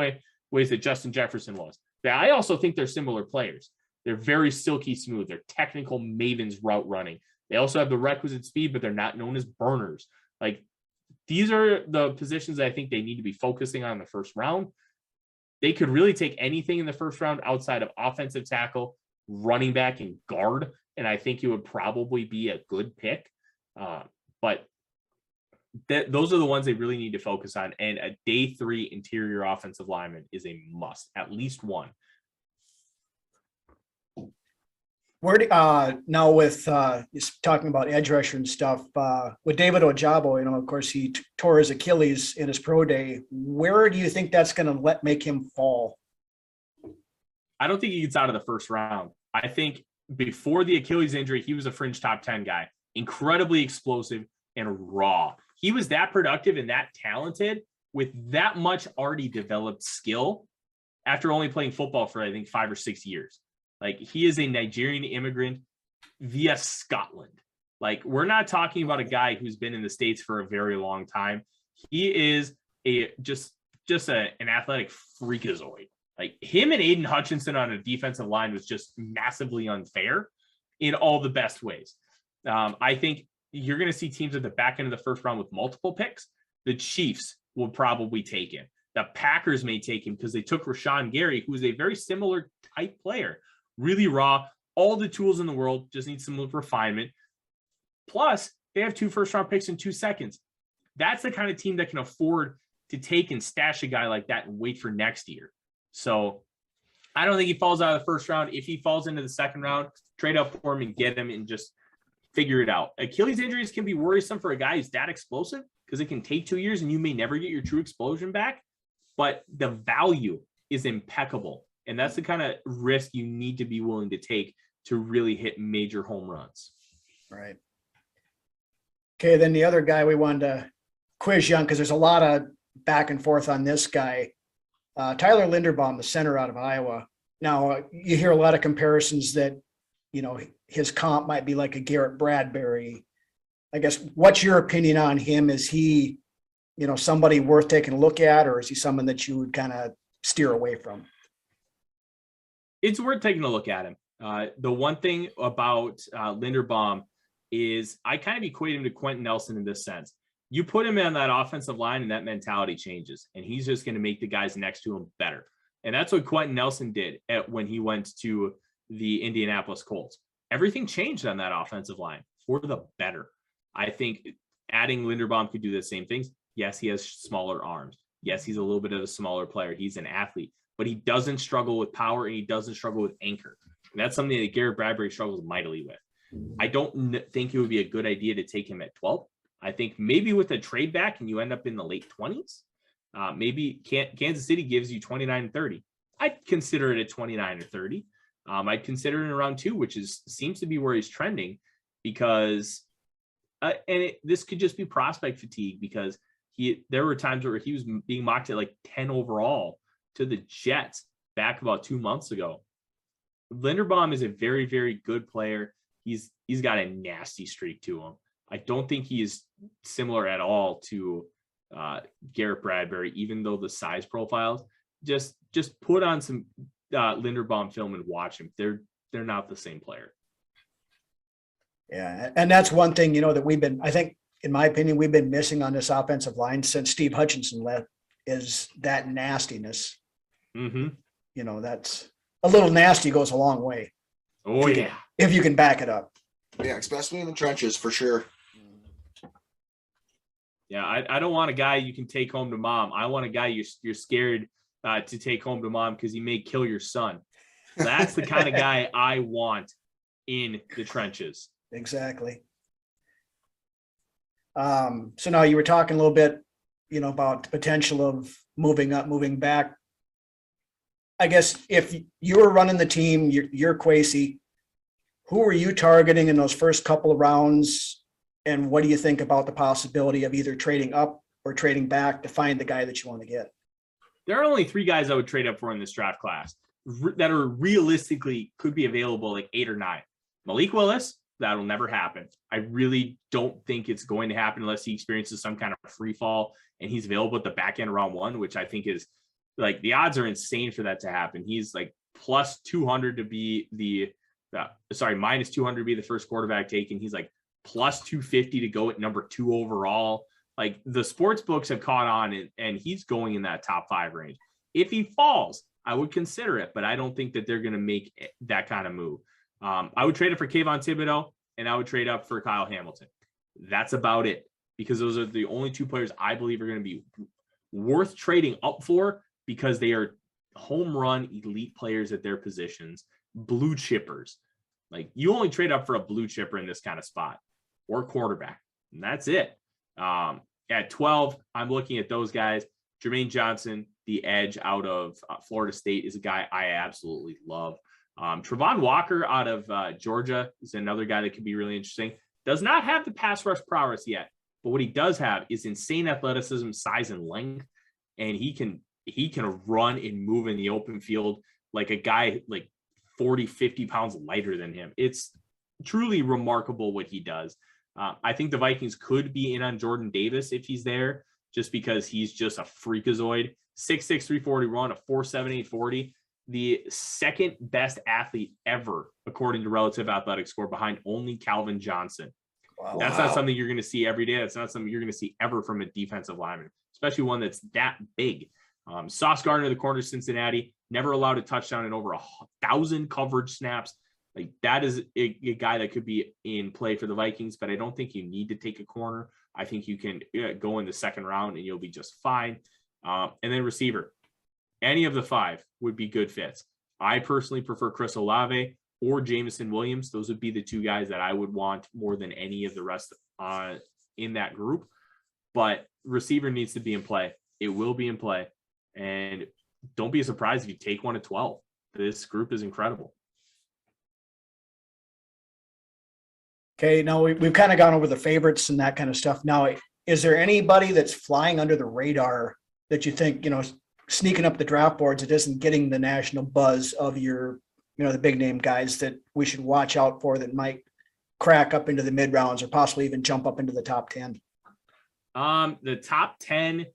ways that Justin Jefferson was. I also think they're similar players. They're very silky smooth. They're technical mavens route running. They also have the requisite speed, but they're not known as burners. Like, these are the positions that I think they need to be focusing on in the first round. They could really take anything in the first round outside of offensive tackle, running back, and guard, and I think it would probably be a good pick. But those are the ones they really need to focus on, and a day 3 interior offensive lineman is a must, at least one. Where now with talking about edge rusher and stuff, with David Ojabo, of course, he tore his Achilles in his pro day. Where do you think that's going to make him fall? I don't think he gets out of the first round. I think before the Achilles injury, he was a fringe top 10 guy, incredibly explosive and raw. He was that productive and that talented with that much already developed skill after only playing football for, I think, 5 or 6 years. Like, he is a Nigerian immigrant via Scotland. Like, we're not talking about a guy who's been in the States for a very long time. He is just an athletic freakazoid. Like, him and Aiden Hutchinson on a defensive line was just massively unfair in all the best ways. I think you're going to see teams at the back end of the first round with multiple picks. The Chiefs will probably take him. The Packers may take him because they took Rashawn Gary, who is a very similar type player. Really raw, all the tools in the world, just need some refinement. Plus, they have 2 first-round picks in 2 seconds. That's the kind of team that can afford to take and stash a guy like that and wait for next year. So I don't think he falls out of the first round. If he falls into the second round, trade up for him and get him and just figure it out. Achilles injuries can be worrisome for a guy who's that explosive because it can take 2 years and you may never get your true explosion back, but the value is impeccable. And that's the kind of risk you need to be willing to take to really hit major home runs. Right. Okay, then the other guy we wanted to quiz you on, because there's a lot of back and forth on this guy, Tyler Linderbaum, the center out of Iowa. Now, you hear a lot of comparisons that, his comp might be like a Garrett Bradbury. I guess, what's your opinion on him? Is he, somebody worth taking a look at, or is he someone that you would kind of steer away from? It's worth taking a look at him. The one thing about Linderbaum is I kind of equate him to Quentin Nelson in this sense. You put him on that offensive line and that mentality changes, and he's just going to make the guys next to him better. And that's what Quentin Nelson did when he went to the Indianapolis Colts. Everything changed on that offensive line for the better. I think adding Linderbaum could do the same things. Yes, he has smaller arms. Yes, he's a little bit of a smaller player. He's an athlete, but he doesn't struggle with power and he doesn't struggle with anchor. And that's something that Garrett Bradbury struggles mightily with. I don't think it would be a good idea to take him at 12. I think maybe with a trade back and you end up in the late 20s, maybe Kansas City gives you 29 and 30. I'd consider it at 29 or 30. I'd consider it in round 2, which seems to be where he's trending, because this could just be prospect fatigue, because There were times where he was being mocked at like 10 overall to the Jets back about 2 months ago. Linderbaum is a very, very good player. He's got a nasty streak to him. I don't think he is similar at all to Garrett Bradbury, even though the size profiles. Just put on some Linderbaum film and watch him. They're not the same player. Yeah, and that's one thing, that I think, in my opinion, we've been missing on this offensive line since Steve Hutchinson left, is that nastiness. Mm-hmm. That's a little nasty goes a long way. Oh, yeah. If you can back it up. Yeah, especially in the trenches, for sure. Yeah, I don't want a guy you can take home to mom. I want a guy you're scared to take home to mom because he may kill your son. That's the kind of guy I want in the trenches. Exactly. So now you were talking a little bit, about the potential of moving up, moving back. I guess if you were running the team, you're Kwesi, who were you targeting in those first couple of rounds? And what do you think about the possibility of either trading up or trading back to find the guy that you want to get? There are only 3 guys I would trade up for in this draft class that are realistically could be available, like 8 or 9. Malik Willis, that'll never happen. I really don't think it's going to happen unless he experiences some kind of free fall and he's available at the back end of round 1, which I think is like the odds are insane for that to happen. He's like plus 200 to be minus 200 to be the first quarterback taken. He's like plus 250 to go at number 2 overall. Like the sports books have caught on and he's going in that top 5 range. If he falls, I would consider it, but I don't think that they're going to make that kind of move. I would trade it for Kayvon Thibodeau and I would trade up for Kyle Hamilton. That's about it, because those are the only 2 players I believe are going to be worth trading up for because they are home run elite players at their positions, blue chippers. Like you only trade up for a blue chipper in this kind of spot or quarterback, and that's it. At 12, I'm looking at those guys. Jermaine Johnson, the edge out of Florida State, is a guy I absolutely love. Travon Walker out of Georgia is another guy that could be really interesting. Does not have the pass rush prowess yet, but what he does have is insane athleticism, size, and length, and he can run and move in the open field like a guy like 40, 50 pounds lighter than him. It's truly remarkable what he does. I think the Vikings could be in on Jordan Davis if he's there, just because he's just a freakazoid. 6'6", 340 run, a 4.7, 840. The second best athlete ever, according to Relative Athletic Score, behind only Calvin Johnson. Wow. That's not something you're going to see every day. That's not something you're going to see ever from a defensive lineman, especially one that's that big. Sauce Gardner, the corner of Cincinnati, never allowed a touchdown in over 1,000 coverage snaps. Like that is a guy that could be in play for the Vikings, but I don't think you need to take a corner. I think you can go in the second round and you'll be just fine. And then receiver, any of the 5 would be good fits. I personally prefer Chris Olave or Jameson Williams. Those would be the 2 guys that I would want more than any of the rest in that group. But receiver needs to be in play. It will be in play. And don't be surprised if you take one at 12. This group is incredible. Okay, now we've kind of gone over the favorites and that kind of stuff. Now, is there anybody that's flying under the radar that you think, sneaking up the draft boards that isn't getting the national buzz of your, the big name guys that we should watch out for that might crack up into the mid rounds or possibly even jump up into the top 10? The top 10,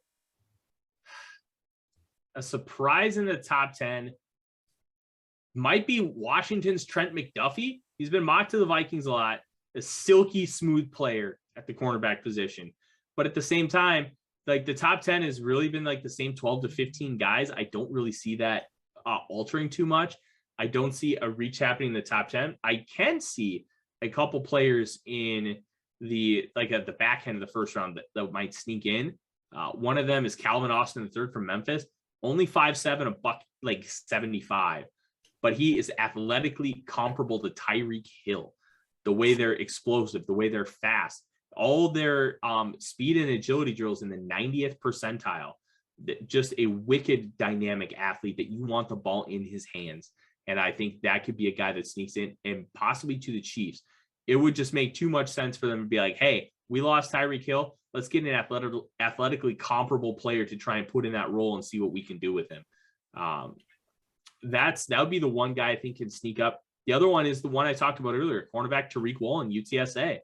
a surprise in the top 10 might be Washington's Trent McDuffie. He's been mocked to the Vikings a lot. A silky smooth player at the cornerback position. But at the same time, like the top 10 has really been like the same 12 to 15 guys. I don't really see that altering too much. I don't see a reach happening in the top 10. I can see a couple players in at the back end of the first round that might sneak in. One of them is Calvin Austin III from Memphis, only 5'7", $175, but he is athletically comparable to Tyreek Hill. The way they're explosive, the way they're fast, all their speed and agility drills in the 90th percentile. Just a wicked dynamic athlete that you want the ball in his hands. And I think that could be a guy that sneaks in and possibly to the Chiefs. It would just make too much sense for them to be like, hey, we lost Tyreek Hill. Let's get an athletically comparable player to try and put in that role and see what we can do with him. That would be the one guy I think can sneak up. The other one is the one I talked about earlier, cornerback Tariq Woolen, UTSA.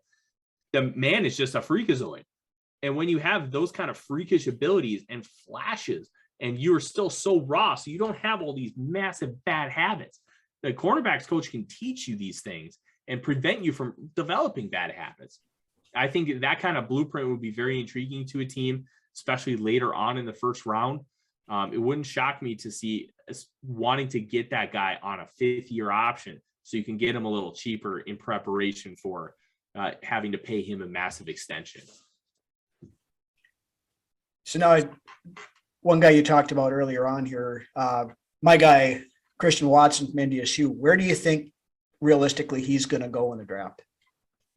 The man is just a freakazoid. And when you have those kind of freakish abilities and flashes, and you're still so raw, so you don't have all these massive bad habits, the cornerbacks coach can teach you these things and prevent you from developing bad habits. I think that kind of blueprint would be very intriguing to a team, especially later on in the first round. It wouldn't shock me to see us wanting to get that guy on a 5th-year option so you can get him a little cheaper in preparation for having to pay him a massive extension. So now, one guy you talked about earlier on here, my guy, Christian Watson from NDSU, where do you think realistically he's going to go in the draft?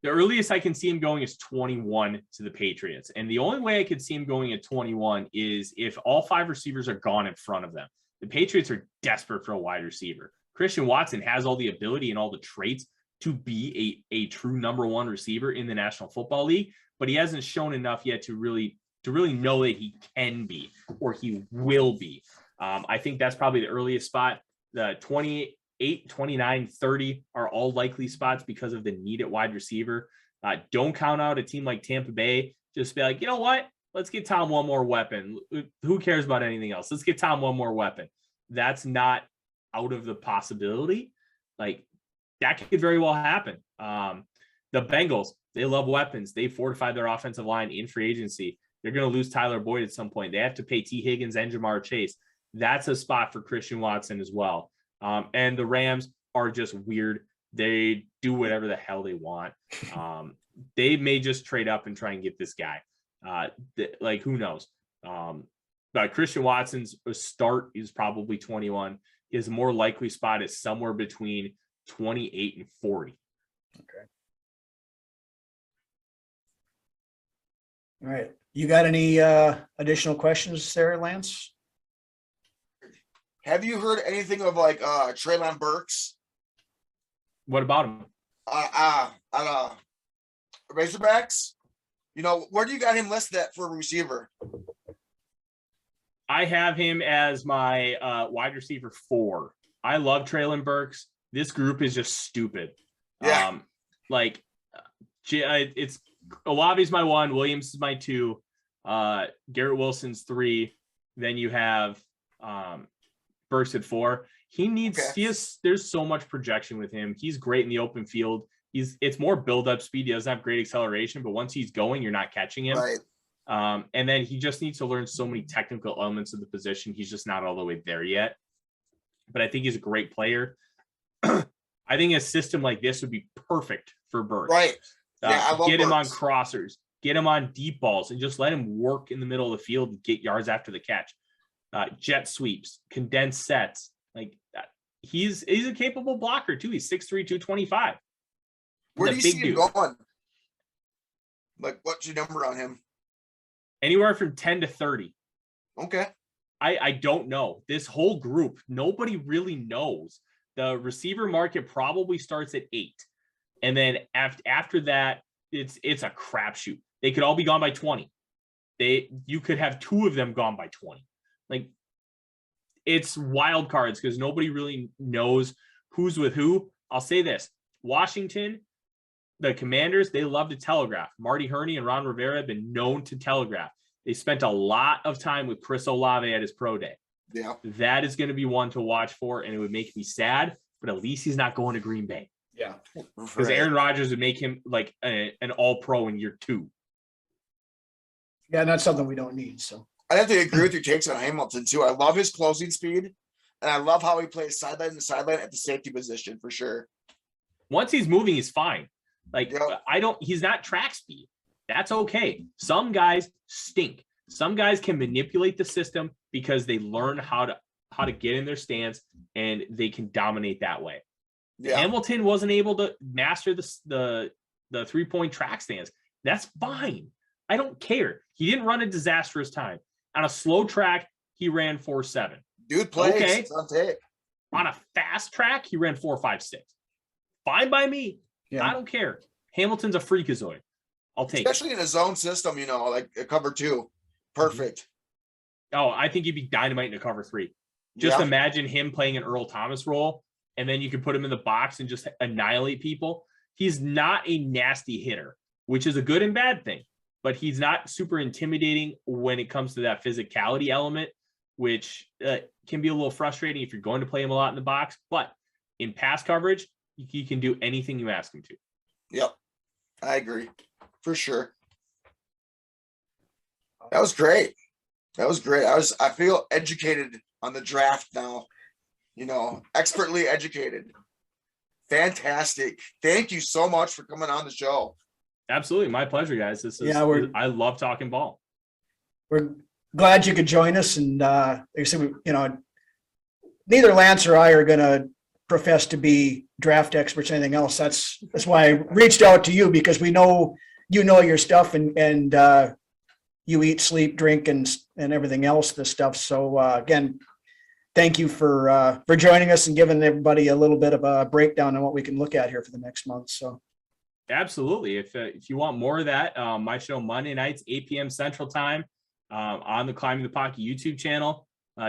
The earliest I can see him going is 21 to the Patriots. And the only way I could see him going at 21 is if all 5 receivers are gone in front of them. The Patriots are desperate for a wide receiver. Christian Watson has all the ability and all the traits to be a true number 1 receiver in the National Football League, but he hasn't shown enough yet to really know that he can be or he will be. I think that's probably the earliest spot. The 28, 29, 30 are all likely spots because of the need at wide receiver. Don't count out a team like Tampa Bay. Just be like, you know what? Let's get Tom one more weapon. Who cares about anything else? Let's get Tom one more weapon. That's not out of the possibility. Like, that could very well happen. The Bengals, they love weapons. They fortified their offensive line in free agency. They're going to lose Tyler Boyd at some point. They have to pay T. Higgins and Jamar Chase. That's a spot for Christian Watson as well. And the Rams are just weird. They do whatever the hell they want. They may just trade up and try and get this guy. Like, who knows? But Christian Watson's start is probably 21. His more likely spot is somewhere between 28 and 40. Okay. All right. You got any additional questions there, Lance? Have you heard anything of like Treylon Burks? What about him? Razorbacks? You know, where do you got him listed at for a receiver? I have him as my wide receiver 4. I love Treylon Burks. This group is just stupid. Yeah. It's Olave's my 1, Williams is my 2, Garrett Wilson's 3. Then you have Burks at 4. There's so much projection with him. He's great in the open field. It's more build-up speed. He doesn't have great acceleration, but once he's going, you're not catching him. Right. And then he just needs to learn so many technical elements of the position. He's just not all the way there yet. But I think he's a great player. I think a system like this would be perfect for Burks. Right. Yeah, I love get him on Burks. crossers, get him on deep balls, and just let him work in the middle of the field and get yards after the catch. Jet sweeps, condensed sets. Like that. He's a capable blocker too. He's 6'3", 225. Where do you see him dude. going? Like, what's your number on him? Anywhere from 10 to 30. Okay. I don't know. This whole group, nobody really knows. The receiver market probably starts at 8. And then after that, it's a crapshoot. They could all be gone by 20. You could have 2 of them gone by 20. Like, it's wild cards because nobody really knows who's with who. I'll say this. Washington, the Commanders, they love to telegraph. Marty Herney and Ron Rivera have been known to telegraph. They spent a lot of time with Chris Olave at his pro day. Yeah. That is going to be one to watch for, and it would make me sad, but at least he's not going to Green Bay. Yeah. Because Aaron Rodgers would make him like an all-pro in year 2. Yeah, and that's something we don't need. So I have to agree with your takes on Hamilton too. I love his closing speed, and I love how he plays sideline to sideline at the safety position for sure. Once he's moving, he's fine. Like, Yep. He's not track speed. That's okay. Some guys stink. Some guys can manipulate the system because they learn how to get in their stance and they can dominate that way. Yeah. Hamilton wasn't able to master the 3-point track stance. That's fine. I don't care. He didn't run a disastrous time. On a slow track, he ran 4.7. Dude plays. Okay. It's on tape. On a fast track, he ran 4.56. Fine by me. yeah. I don't care. Hamilton's a freakazoid. I'll take it. Especially in a zone system, like a cover 2. Perfect. Oh, I think he'd be dynamite in a cover 3. Just Yeah. imagine him playing an Earl Thomas role, and then you can put him in the box and just annihilate people. He's not a nasty hitter, which is a good and bad thing, but he's not super intimidating when it comes to that physicality element, which can be a little frustrating if you're going to play him a lot in the box. But in pass coverage, he can do anything you ask him to. Yep. I agree. For sure. That was great. I feel educated on the draft now, expertly educated. Fantastic. Thank you so much for coming on the show. Absolutely. My pleasure, guys. I love talking ball. We're glad you could join us. And like I said, neither Lance or I are going to profess to be draft experts or anything else. That's why I reached out to you, because we know your stuff, and you eat, sleep, drink, and everything else, this stuff. So again, thank you for joining us and giving everybody a little bit of a breakdown on what we can look at here for the next month. So absolutely. If you want more of that, my show Monday nights, 8 p.m. Central Time, on the Climbing the Pocket YouTube channel.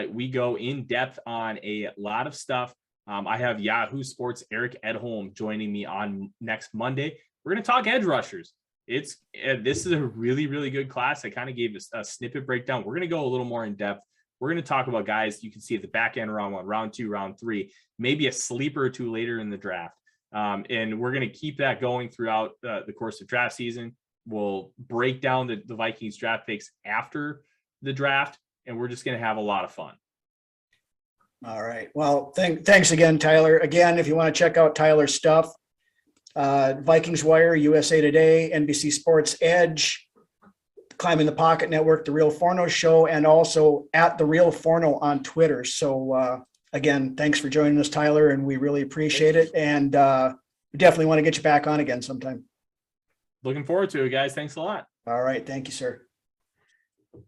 We go in depth on a lot of stuff. I have Yahoo Sports Eric Edholm joining me on next Monday. We're going to talk edge rushers. This is a really, really good class. I kind of gave a snippet breakdown. We're going to go a little more in depth. We're going to talk about guys you can see at the back end, round 1, round 2, round 3, maybe a sleeper or 2 later in the draft. And we're going to keep that going throughout the course of draft season. We'll break down the Vikings draft picks after the draft, and we're just going to have a lot of fun. all right. Well, thanks again, Tyler. Again, if you want to check out Tyler's stuff, Vikings Wire, USA Today, NBC Sports Edge, Climbing the Pocket Network, The Real Forno Show, and also at The Real Forno on Twitter. So again, thanks for joining us, Tyler, and we really appreciate it. And we definitely want to get you back on again sometime. Looking forward to it, guys. Thanks a lot. All right. Thank you, sir.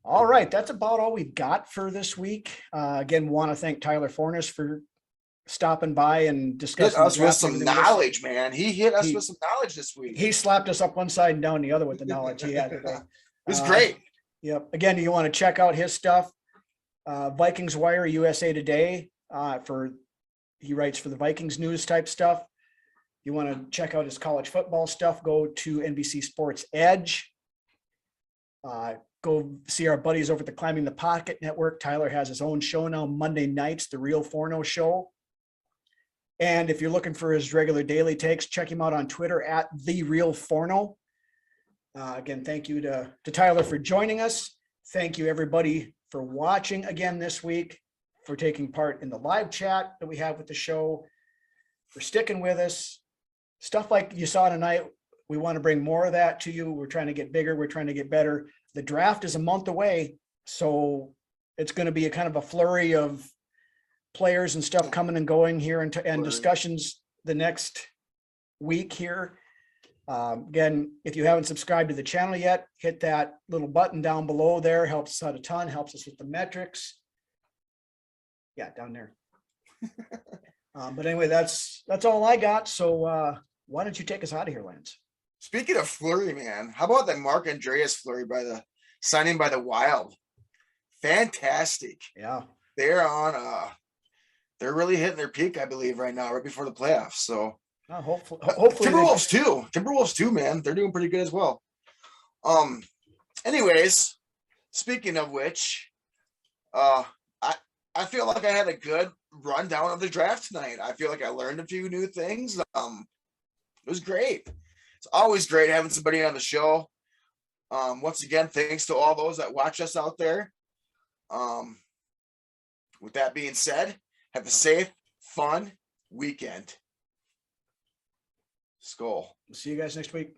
All right. That's about all we've got for this week. Again, want to thank Tyler Fornice for stopping by and discussing Hit us the with draft some and everything. knowledge, man. He hit us with some knowledge this week. He slapped us up one side and down the other with the knowledge he had today. It was great. Yep. Again, you want to check out his stuff. Vikings Wire, USA Today, he writes for the Vikings news type stuff. You want to check out his college football stuff, go to NBC Sports Edge. Go see our buddies over at the Climbing the Pocket Network. Tyler has his own show now, Monday nights, The Real Forno Show. And if you're looking for his regular daily takes, check him out on Twitter at The Real Forno. Again, thank you to Tyler for joining us. Thank you, everybody, for watching again this week, for taking part in the live chat that we have with the show, for sticking with us. Stuff like you saw tonight, we want to bring more of that to you. We're trying to get bigger. We're trying to get better. The draft is a month away, so it's going to be a kind of a flurry of players and stuff coming and going here, and discussions the next week here. Again, if you haven't subscribed to the channel yet, hit that little button down below there. Helps us out a ton, helps us with the metrics. Yeah, down there. But anyway, that's all I got. So why don't you take us out of here, Lance? Speaking of flurry, man, how about that Mark Andreas flurry signing by the Wild? Fantastic. Yeah. They're they're really hitting their peak, I believe, right now, right before the playoffs. So hopefully Timberwolves too, man. They're doing pretty good as well. Anyways, speaking of which, I feel like I had a good rundown of the draft tonight. I feel like I learned a few new things. It was great. It's always great having somebody on the show. Once again, thanks to all those that watch us out there. With that being said, have a safe, fun weekend. Skol. See you guys next week.